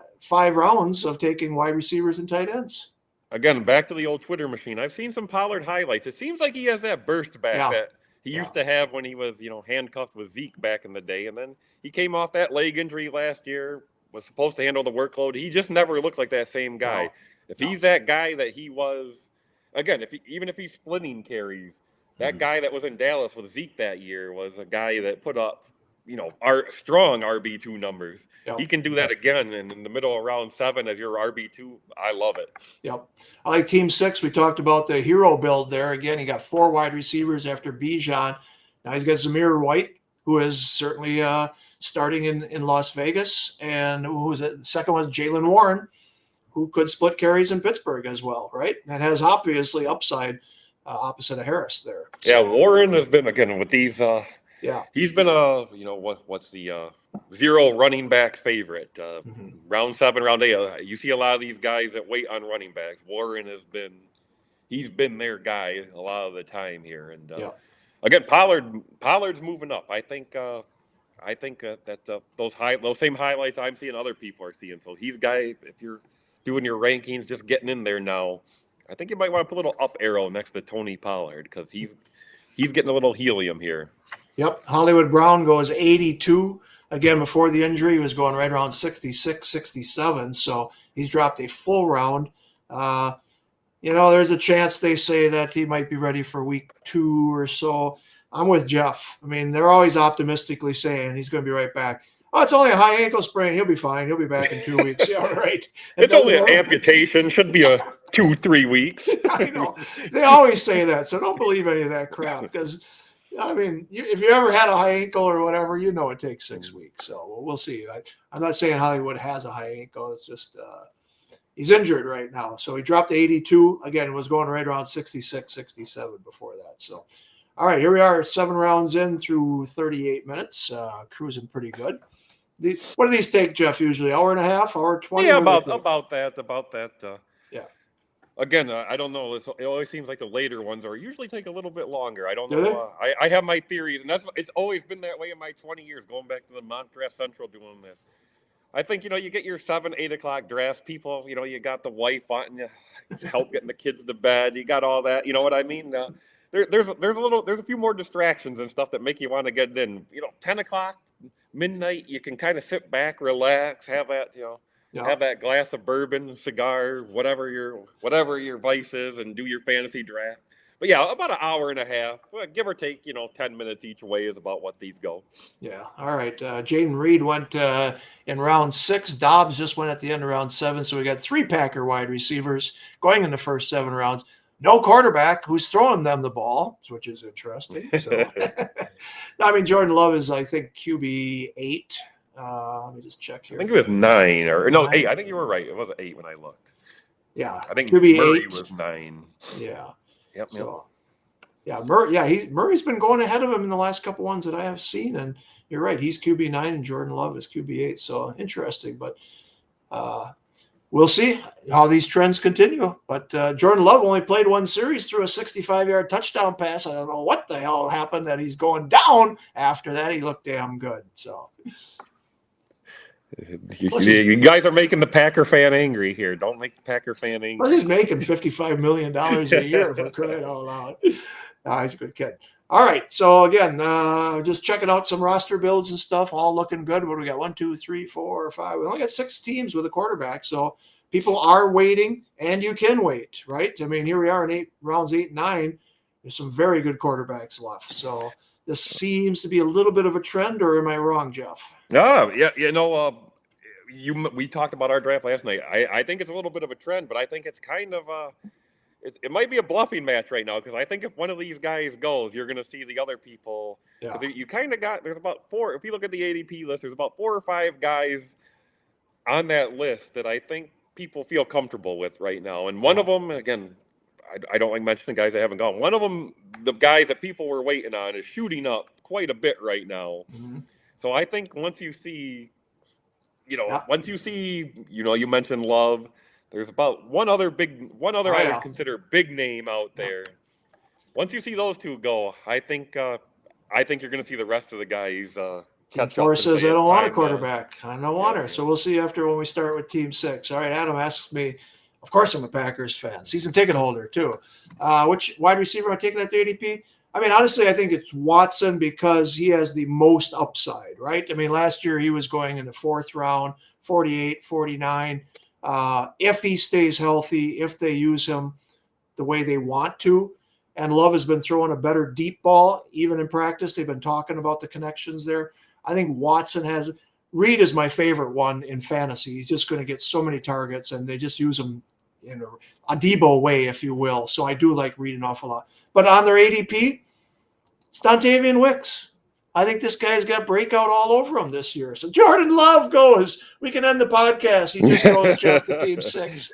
rounds of taking wide receivers and tight ends. Again, back to the old Twitter machine. I've seen some Pollard highlights. It seems like he has that burst back he used to have when he was, handcuffed with Zeke back in the day. And then he came off that leg injury last year, was supposed to handle the workload. He just never looked like that same guy. No. If he's that guy that he was, again, even if he's splitting carries, that guy that was in Dallas with Zeke that year was a guy that put up, strong RB2 numbers. Yep. He can do that again in the middle of round 7 as your RB2. I love it. Yep. I like Team 6. We talked about the hero build there. Again, he got 4 wide receivers after Bijan. Now he's got Zamir White, who is certainly starting in Las Vegas. And who was it? The second was Jaylen Warren, who could split carries in Pittsburgh as well, right? That has obviously upside opposite of Harris there. So, yeah, Warren has been, again, with these he's been what's the 0 running back favorite. Round 7, round 8. You see a lot of these guys that wait on running backs. Warren he's been their guy a lot of the time here. And again, Pollard's moving up. I think that those same highlights I'm seeing other people are seeing. So he's guy, if you're doing your rankings, just getting in there now, I think you might want to put a little up arrow next to Tony Pollard because he's getting a little helium here. Yep. Hollywood Brown goes 82. Again, before the injury, he was going right around 66, 67. So he's dropped a full round. There's a chance they say that he might be ready for week 2 or so. I'm with Jeff. I mean, they're always optimistically saying he's going to be right back. Oh, it's only a high ankle sprain. He'll be fine. He'll be back in 2 weeks. Yeah, right. It's only an amputation. Should be a 2-3 weeks. I know. They always say that. So don't believe any of that crap because – I mean, if you ever had a high ankle or whatever, it takes 6 weeks. So we'll see. I'm not saying Hollywood has a high ankle. It's just he's injured right now. So he dropped to 82. Again, was going right around 66, 67 before that. So, all right, here we are 7 rounds in through 38 minutes. Cruising pretty good. What do these take, Jeff, usually? Hour and a half, hour 20? Yeah, about that. Again, I don't know. It always seems like the later ones usually take a little bit longer. I don't know. I have my theories, and it's always been that way in my 20 years, going back to the mock draft central doing this. I think, you get your 7, 8 o'clock drafts. People, you got the wife wanting to help getting the kids to bed. You got all that. You know what I mean? There's a few more distractions and stuff that make you want to get in. 10 o'clock, midnight, you can kind of sit back, relax, have that, have that glass of bourbon, cigar, whatever your vice is, and do your fantasy draft. But yeah, about an hour and a half, give or take, 10 minutes each way is about what these go. Yeah. All right. Jaden Reed went in round 6. Dobbs just went at the end of round 7. So we got 3 Packer wide receivers going in the first 7 rounds. No quarterback who's throwing them the ball, which is interesting. So, I mean, Jordan Love is, I think, QB 8. Let me just check here. I think it was 9 or no 8. I think you were right. It was 8 when I looked. Yeah, I think Murray was 9. Yeah. Yep. So, yeah, Murray's been going ahead of him in the last couple ones that I have seen, and you're right. He's QB 9 and Jordan Love is QB 8. So interesting, but we'll see how these trends continue. But Jordan Love only played 1 series through a 65-yard touchdown pass. I don't know what the hell happened that he's going down. After that, he looked damn good. So. You guys are making the Packer fan angry here. Don't make the Packer fan angry. Well, he's making $55 million a year for crying out loud. He's a good kid. All right. So, again, just checking out some roster builds and stuff, all looking good. What do we got? 1, 2, 3, 4, 5. We only got 6 teams with a quarterback. So, people are waiting, and you can wait, right? I mean, here we are in rounds 8 and 9. There's some very good quarterbacks left. So, this seems to be a little bit of a trend, or am I wrong, Jeff? No, yeah, we talked about our draft last night. I think it's a little bit of a trend, but I think it's kind of it might be a bluffing match right now because I think if one of these guys goes, you're going to see the other people. Yeah. You kind of there's about 4. If you look at the ADP list, there's about 4 or 5 guys on that list that I think people feel comfortable with right now, and one of them, again, I don't like mentioning guys that haven't gone. One of them, the guys that people were waiting on, is shooting up quite a bit right now. Mm-hmm. So I think once you see, you mentioned Love. There's about one other I would consider big name out there. Once you see those 2 go, I think you're going to see the rest of the guys. Team 4 says I don't want a quarterback. I don't want her. So we'll see after when we start with Team 6. All right, Adam asks me. Of course, I'm a Packers fan. Season ticket holder, too. Which wide receiver am I taking at the ADP? I mean, honestly, I think it's Watson because he has the most upside, right? I mean, last year he was going in the 4th round, 48, 49. If he stays healthy, if they use him the way they want to, and Love has been throwing a better deep ball, even in practice. They've been talking about the connections there. I think Watson has – Reed is my favorite one in fantasy. He's just going to get so many targets, and they just use him in a Debo way, if you will. So I do like Reed an awful lot. But on their ADP, it's Dontavian Wicks. I think this guy's got breakout all over him this year. So Jordan Love goes. We can end the podcast. He just goes Jeff to Team 6.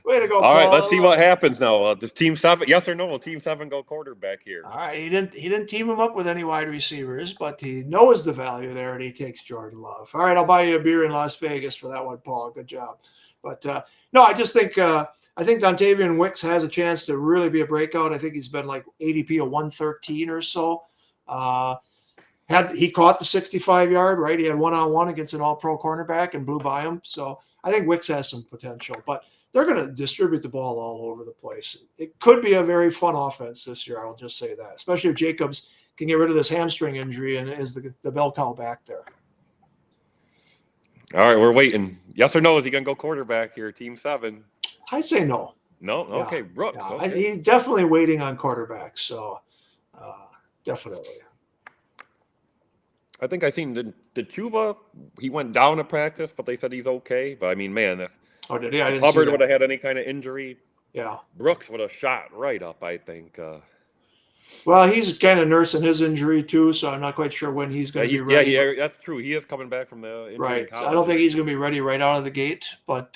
Way to go, All Paul. right, let's see what happens now. Does Team 7, yes or no, will Team 7 go quarterback here? All right, he didn't team him up with any wide receivers, but he knows the value there, and he takes Jordan Love. All right, I'll buy you a beer in Las Vegas for that one, Paul. Good job. But no, I just think I think Dontavian Wicks has a chance to really be a breakout. I think he's been like ADP of 113 or so. He caught the 65-yard, right? He had one-on-one against an all-pro cornerback and blew by him. So I think Wicks has some potential, but they're going to distribute the ball all over the place. It could be a very fun offense this year. I'll just say that, especially if Jacobs can get rid of this hamstring injury and is the bell cow back there. All right, we're waiting. Yes or no? Is he going to go quarterback here, Team 7? I say no. No? Okay, yeah. Brooks. Yeah. Okay. He's definitely waiting on quarterback, so definitely. I think I seen the Chuba. He went down to practice, but they said he's okay. But I mean, man, if did he? I didn't Hubbard see would have had any kind of injury, yeah, Brooks would have shot right up, I think. Well, he's kind of nursing his injury too, so I'm not quite sure when he's going to be ready. Yeah, that's true. He is coming back from the injury. Right. So I don't think he's going to be ready right out of the gate, but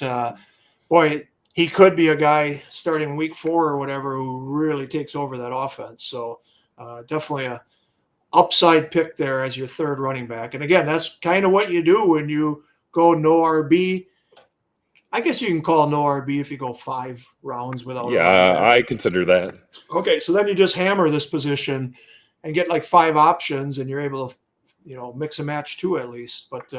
boy, he could be a guy starting week 4 or whatever who really takes over that offense. So definitely a upside pick there as your 3rd running back. And again, that's kind of what you do when you go no RB. I guess you can call no RB if you go 5 rounds without. Yeah, I consider that. Okay, so then you just hammer this position and get like 5 options, and you're able to, mix and match 2 at least. But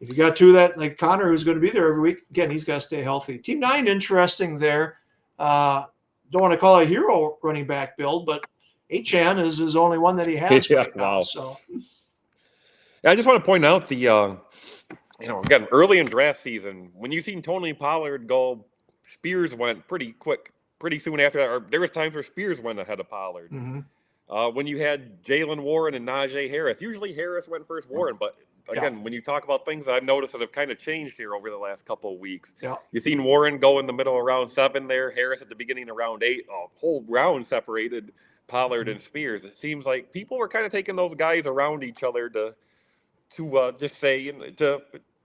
if you got 2 that like Connor, who's going to be there every week, again, he's got to stay healthy. Team 9, interesting there. Don't want to call it a hero running back build, but Achane is his only one that he has right now. So I just want to point out the again, early in draft season, when you seen Tony Pollard go, Spears went pretty quick, pretty soon after that. Or there was times where Spears went ahead of Pollard. Mm-hmm. When you had Jalen Warren and Najee Harris, usually Harris went first, Warren. But again, when you talk about things that I've noticed that have kind of changed here over the last couple of weeks, you've seen Warren go in the middle of round 7 there, Harris at the beginning of round 8, a whole round separated Pollard and Spears. It seems like people were kind of taking those guys around each other to just say,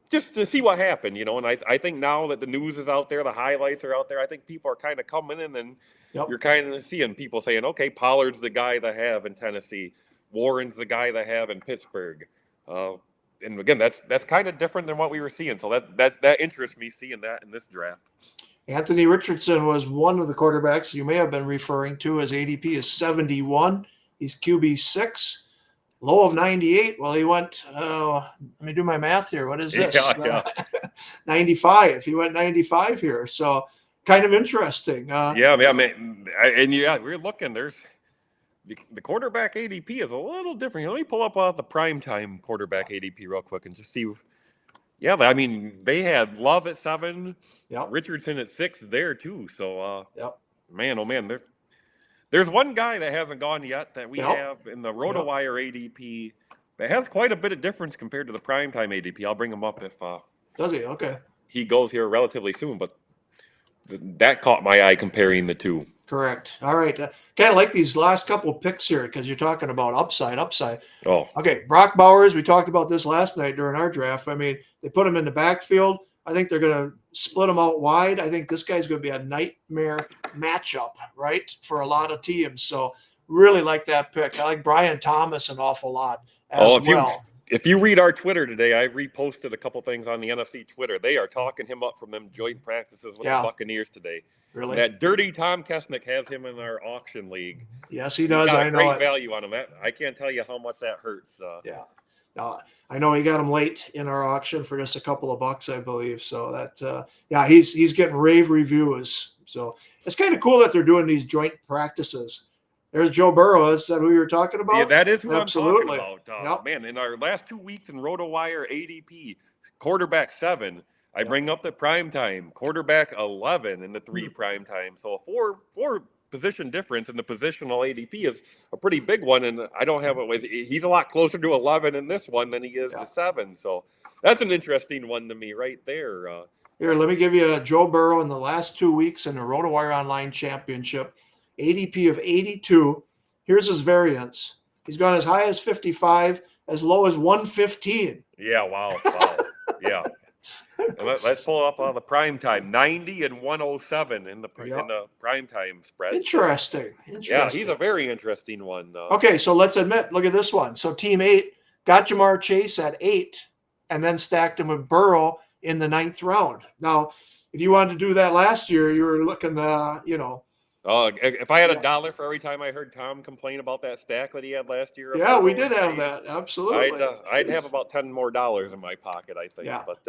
just to see what happened, And I think now that the news is out there, the highlights are out there, I think people are kind of coming in, and you're kind of seeing people saying, okay, Pollard's the guy they have in Tennessee, Warren's the guy they have in Pittsburgh. And again, that's kind of different than what we were seeing. So that interests me, seeing that in this draft. Anthony Richardson was one of the quarterbacks you may have been referring to. His ADP is 71. He's QB 6, low of 98. Well, he went, let me do my math here. What is this? 95. He went 95 here. So kind of interesting. We're looking. There's the quarterback ADP is a little different. Let me pull up the primetime quarterback ADP real quick and just see. Yeah, I mean, they had Love at 7, Richardson at 6 there too. So, man, oh man, there's one guy that hasn't gone yet that we have in the RotoWire ADP that has quite a bit of difference compared to the primetime ADP. I'll bring him up if does he? Okay. He goes here relatively soon, but that caught my eye comparing the two. Correct. All right. Kind of like these last couple of picks here because you're talking about upside. Oh. Okay. Brock Bowers, we talked about this last night during our draft. I mean, they put him in the backfield. I think they're going to split him out wide. I think this guy's going to be a nightmare matchup, right, for a lot of teams. So really like that pick. I like Brian Thomas an awful lot as well. If you read our Twitter today, I reposted a couple things on the NFC Twitter. They are talking him up from them joint practices with the Buccaneers today. Really? That dirty Tom Kesnick has him in our auction league. Yes, he does. I know. Great value on him. I can't tell you how much that hurts. I know he got him late in our auction for just a couple of bucks, I believe. So that, he's getting rave reviews. So it's kind of cool that they're doing these joint practices. There's Joe Burrow. Is that who you're talking about? Yeah, that is who Absolutely. I'm talking about. Yep. Man, in our last 2 weeks in RotoWire ADP, quarterback 7. I Yep. bring up the prime time, quarterback 11 in the 3 prime time. So a four position difference in the positional ADP is a pretty big one. And I don't have it. He's a lot closer to 11 in this one than he is to 7. So that's an interesting one to me right there. Here, let me give you a Joe Burrow in the last 2 weeks in the RotoWire Online Championship. ADP of 82. Here's his variance. He's gone as high as 55, as low as 115. Yeah, wow. Yeah. Let's pull up the prime time. 90 and 107 in the prime time spread. Interesting. Yeah, he's a very interesting one. Okay, so let's admit, look at this one. So Team 8 got Jamar Chase at 8 and then stacked him with Burrow in the 9th round. Now, if you wanted to do that last year, you were looking, if I had $1 for every time I heard Tom complain about that stack that he had last year. Yeah, we did have that. Absolutely. I'd have about $10 more in my pocket, I think. Yeah. But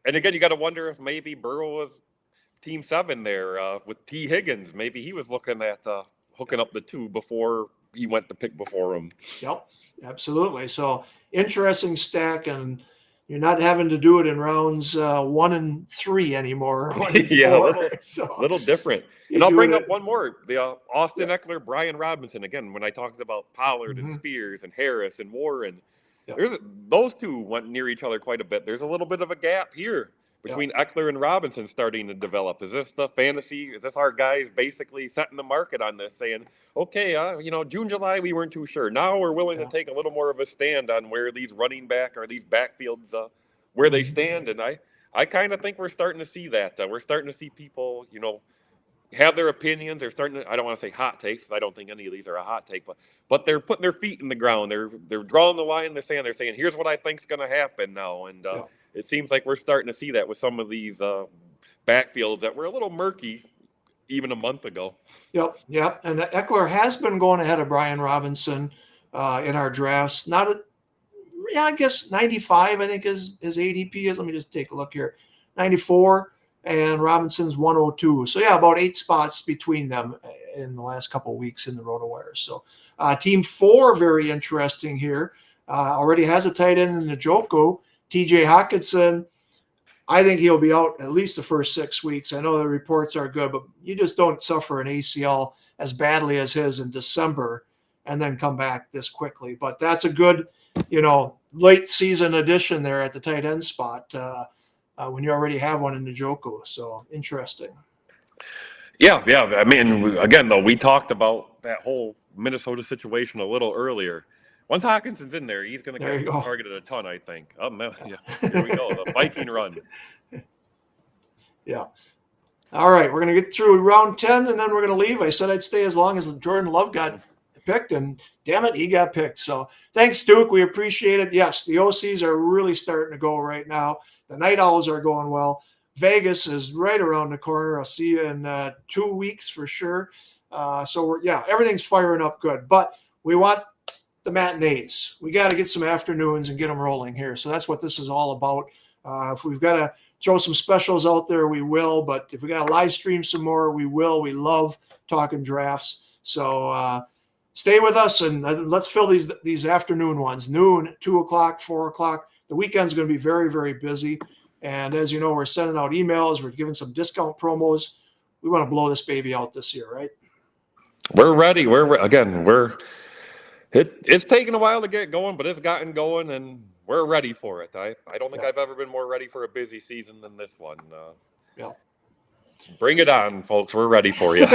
and again, you got to wonder if maybe Burrow was Team 7 there with T. Higgins. Maybe he was looking at hooking up the 2 before he went to pick before him. Yep, absolutely. So interesting stack, and you're not having to do it in rounds 1 and 3 anymore. Yeah, a little different. And I'll bring up one more. The Austin Eckler, Brian Robinson. Again, when I talked about Pollard and Spears and Harris and Warren, those 2 went near each other quite a bit. There's a little bit of a gap here between Eckler and Robinson starting to develop. Is this the fantasy? Is this our guys basically setting the market on this, saying, okay, June, July, we weren't too sure. Now we're willing to take a little more of a stand on where these running back or these backfields, where they stand. And I kind of think we're starting to see that. We're starting to see people, have their opinions. They're starting to, I don't want to say hot takes, because I don't think any of these are a hot take, but they're putting their feet in the ground. They're drawing the line in the sand. They're saying, here's what I think's going to happen now. And it seems like we're starting to see that with some of these backfields that were a little murky even a month ago. Yep. And Eckler has been going ahead of Brian Robinson in our drafts. I guess 95, I think his ADP is. Let me just take a look here. 94, and Robinson's 102. So, about 8 spots between them in the last couple of weeks in the RotoWire. So, Team 4, very interesting here. Already has a tight end in Njoku. TJ Hawkinson, I think he'll be out at least the first 6 weeks. I know the reports are good, but you just don't suffer an ACL as badly as his in December and then come back this quickly. But that's a good, late season addition there at the tight end spot when you already have one in Njoku. So interesting. Yeah. I mean, again, though, we talked about that whole Minnesota situation a little earlier. Once Hawkinson's in there, he's going to get targeted a ton, I think. Here we go, the Viking run. Yeah. All right, we're going to get through round 10, and then we're going to leave. I said I'd stay as long as Jordan Love got picked, and damn it, he got picked. So thanks, Duke. We appreciate it. Yes, the OCs are really starting to go right now. The Night Owls are going well. Vegas is right around the corner. I'll see you in 2 weeks for sure. So everything's firing up good. But we want the matinees. We got to get some afternoons and get them rolling here. So that's what this is all about. If we've got to throw some specials out there, we will. But if we got to live stream some more, we will. We love talking drafts. So stay with us and let's fill these afternoon ones. Noon, 2 o'clock, 4 o'clock. The weekend's going to be very, very busy. And as you know, we're sending out emails. We're giving some discount promos. We want to blow this baby out this year, right? We're ready. It's taken a while to get going, but it's gotten going, and we're ready for it. I don't think I've ever been more ready for a busy season than this one. Bring it on, folks. We're ready for you.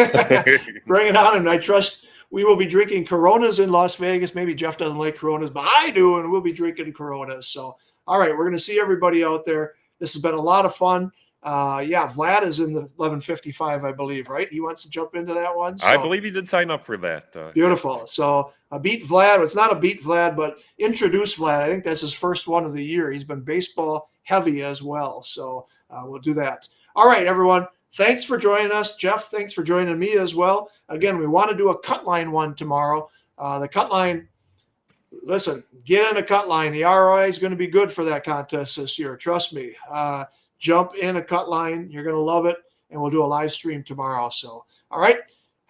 Bring it on, and I trust we will be drinking Coronas in Las Vegas. Maybe Jeff doesn't like Coronas, but I do, and we'll be drinking Coronas. So, all right, we're going to see everybody out there. This has been a lot of fun. Vlad is in the 11:55, I believe, right? He wants to jump into that one. So. I believe he did sign up for that. Beautiful. So beat Vlad. It's not a beat Vlad, but introduce Vlad. I think that's his first one of the year. He's been baseball heavy as well. So we'll do that. All right, everyone. Thanks for joining us. Jeff, thanks for joining me as well. Again, we want to do a cut line one tomorrow. The cut line, listen, get in a cut line. The ROI is going to be good for that contest this year. Trust me. Jump in a cut line. You're going to love it. And we'll do a live stream tomorrow. So, all right.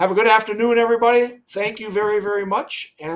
Have a good afternoon, everybody. Thank you very, very much. And